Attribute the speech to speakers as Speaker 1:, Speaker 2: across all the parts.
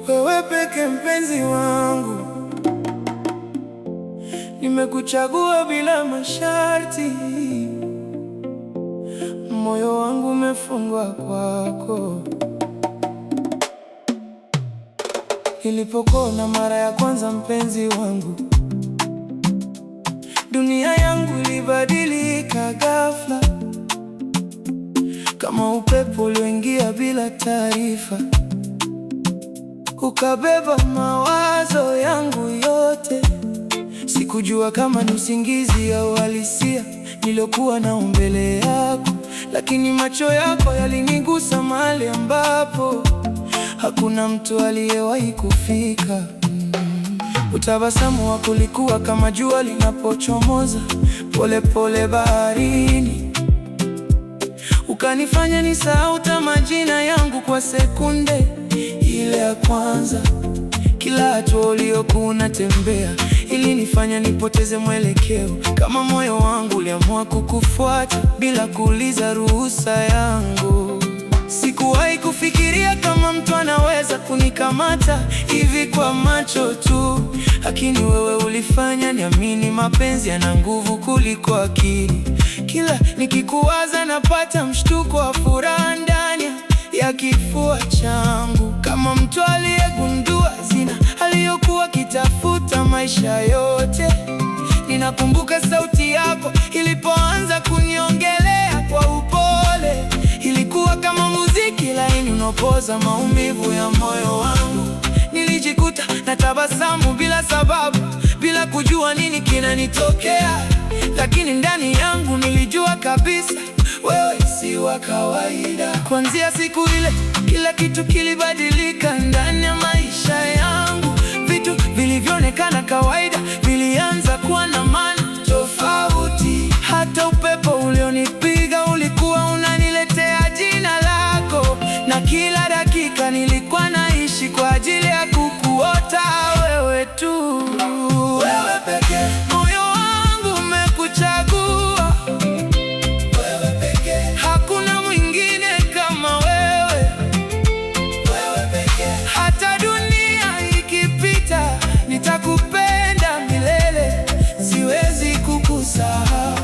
Speaker 1: Wewe peke mpenzi wangu, nimekuchagua bila masharti. Moyo wangu umefungwa kwako. Nilipokuona mara ya kwanza mpenzi wangu, dunia yangu ilibadilika ghafla, kama upepo ulioingia bila taarifa, ukabeba mawazo yangu yote. Sikujua kama ni usingizi au halisia nilokuwa nao mbele yako, lakini macho yako yalinigusa mahali ambapo hakuna mtu aliyewahi kufika. Utabasamu wako ulikuwa kama jua linapochomoza pole pole baharini, ukanifanya nisahau majina yangu kwa sekunde ile ya kwanza. Kila hatua uliyokuwa unatembea ilinifanya nipoteze mwelekeo, kama moyo wangu uliamua kukufuata bila kuuliza ruhusa yangu. Sikuwahi kufikiria kama mtu anaweza kunikamata hivi kwa macho tu, lakini wewe ulifanya niamini mapenzi yana nguvu kuliko akili. Kila nikikuwaza napata mshtuko wa furaha ndani ya kifua changu, kama mtu aliyegundua zina aliyokuwa kitafuta maisha yote. Ninakumbuka sauti yako ilipoanza kuniongelea kwa upole, ilikuwa kama muziki laini unaopoza maumivu ya moyo wangu. Nilijikuta na tabasamu bila sababu, bila kujua nini kinanitokea, lakini ndani yangu nilijua kabisa wewe si wa kawaida. Kuanzia siku ile kila kitu kilibadilika ndani ya maisha yangu. Vitu vilivyoonekana kawaida vilianza kuwa na maana tofauti. Hata upepo ulionipiga ulikuwa unaniletea jina lako, na kila dakika nilikuwa naishi kwa ajili ya kukuota wewe tu. Wewe pekee, moyo wangu umekuchagua. Wewe pekee, hakuna mwingine kama wewe. Wewe pekee, hata dunia ikipita nitakupenda milele, siwezi kukusahau.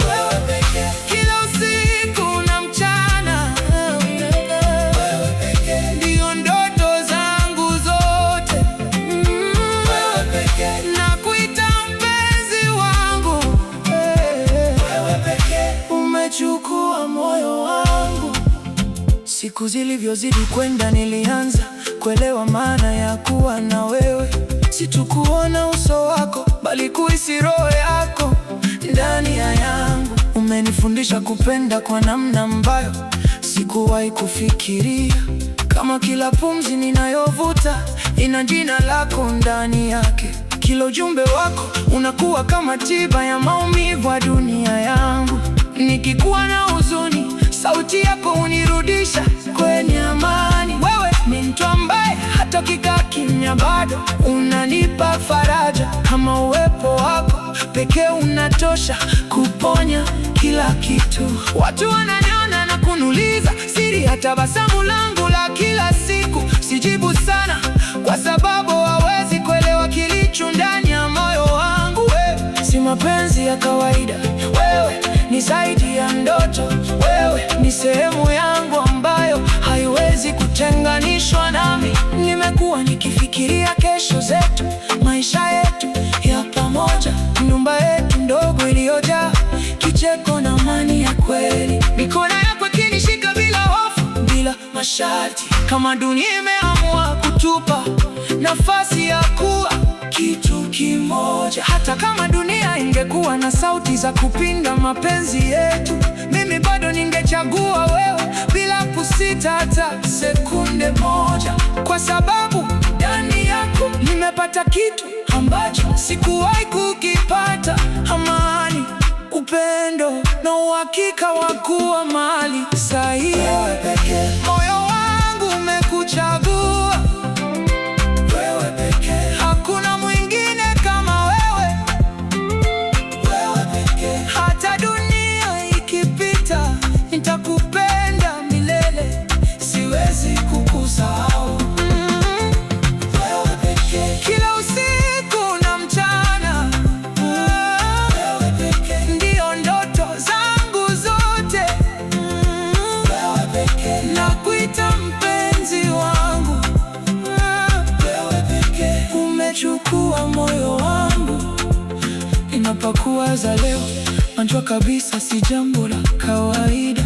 Speaker 1: Wewe pekee, kila usiku na mchana. Wewe pekee, ndio ndoto zangu zote. Wewe pekee, nakuita mpenzi wangu. Wewe pekee, umechukua moyo wangu. Siku zilivyozidi kwenda nilianza kuelewa maana ya kuwa na wewe. Si tu kuona uso wako, bali kuhisi roho yako ndani ya yangu. Umenifundisha kupenda kwa namna ambayo sikuwahi kufikiria, kama kila pumzi ninayovuta ina jina lako ndani yake. Kila ujumbe wako unakuwa kama tiba ya maumivu ya dunia yangu. Nikikuwa na huzuni, sauti yako hunirudisha kwenye amani. Wewe ni mtu ambaye hata ukikaa kimya bado unanipa faraja, kama uwepo wako pekee unatosha kuponya kila kitu. Watu wananiona na kuniuliza siri ya tabasamu langu la kila siku. Sijibu sana kwa sababu hawezi kuelewa kilicho ndani ya moyo wangu. Wewe si mapenzi ya kawaida, wewe ni zaidi ya ndoto. Wewe ni sehemu yangu ambayo haiwezi kutenganishwa nami. Nimekuwa nikifikiria kesho zetu, maisha yetu ya pamoja, nyumba yetu ndogo iliyojaa kicheko na amani ya kweli. Mikono yako ikinishika bila hofu, bila masharti, kama dunia imeamua kutupa nafasi ya kuwa kitu kimoja. Hata kama dunia ingekuwa na sauti za kupinga mapenzi yetu, mimi bado ningechagua wewe bila kusita hata sekunde moja, kwa sababu ndani yako nimepata kitu ambacho sikuwahi kukipata: amani, upendo na uhakika wa kuwa mahali sahihi. Wewe pekee, moyo wangu umekuchagua. Wewe pekee, hakuna mwingine kama wewe. Wewe pekee, hata dunia ikipita ninapokuwaza leo, najua kabisa si jambo la kawaida.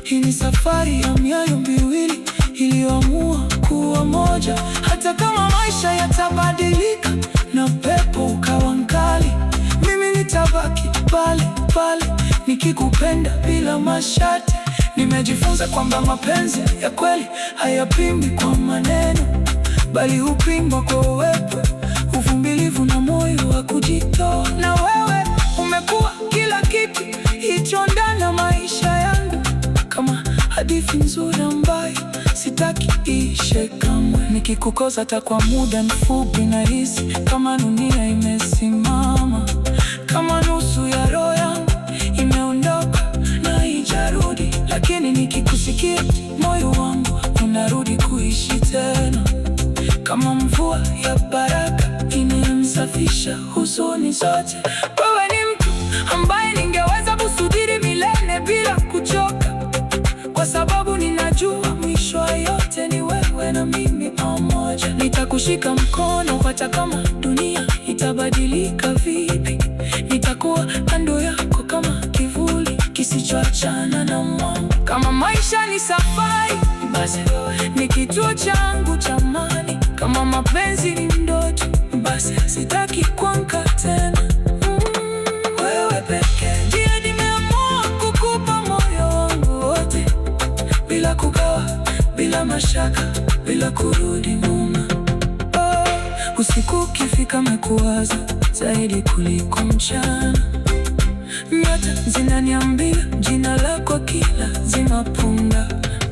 Speaker 1: Hii ni safari ya mioyo miwili iliyoamua kuwa moja. Hata kama maisha yatabadilika na pepo ukawa mkali, mimi nitabaki pale pale nikikupenda bila masharti. Nimejifunza kwamba mapenzi ya kweli hayapimwi kwa maneno, bali hupimwa kwa uwepo, uvumilivu na moyo wa kujitoa. Na wewe umekuwa kila kitu hicho ndani ya maisha yangu, kama hadithi nzuri ambayo sitaki iishe kamwe. Nikikukosa hata kwa muda mfupi, nahisi kama dunia imesimama, kama nusu ya roho yangu imeondoka na haijarudi. Lakini nikikusikia, moyo wangu unarudi kuishi tena, kama mvua ya baraka inayomsafisha huzuni zote. Wewe ni mtu ambaye ningeweza kusubiri milele bila kuchoka, kwa sababu ninajua mwisho yote ni wewe na mimi pamoja. Nitakushika mkono hata kama dunia itabadilika vipi, nitakuwa kando yako kama kivuli kisichoachana na mwanga. Kama maisha ni safari, basi ni kituo changu cha amani. Kama mapenzi ni ndoto, basi sitaki kuanguka tena. Wewe pekee ndiye nimeamua kukupa moyo wangu wote, bila kugawa, bila mashaka, bila kurudi nyuma. Usiku ukifika mekuwaza zaidi kuliko mchana. Nyota zinaniambia jina lako kila zinapunga.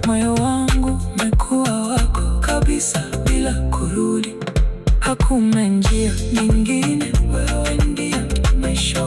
Speaker 1: Moyo wangu umekuwa wako kabisa bila kurudi. Hakuna njia nyingine, wewe ndiye maisha.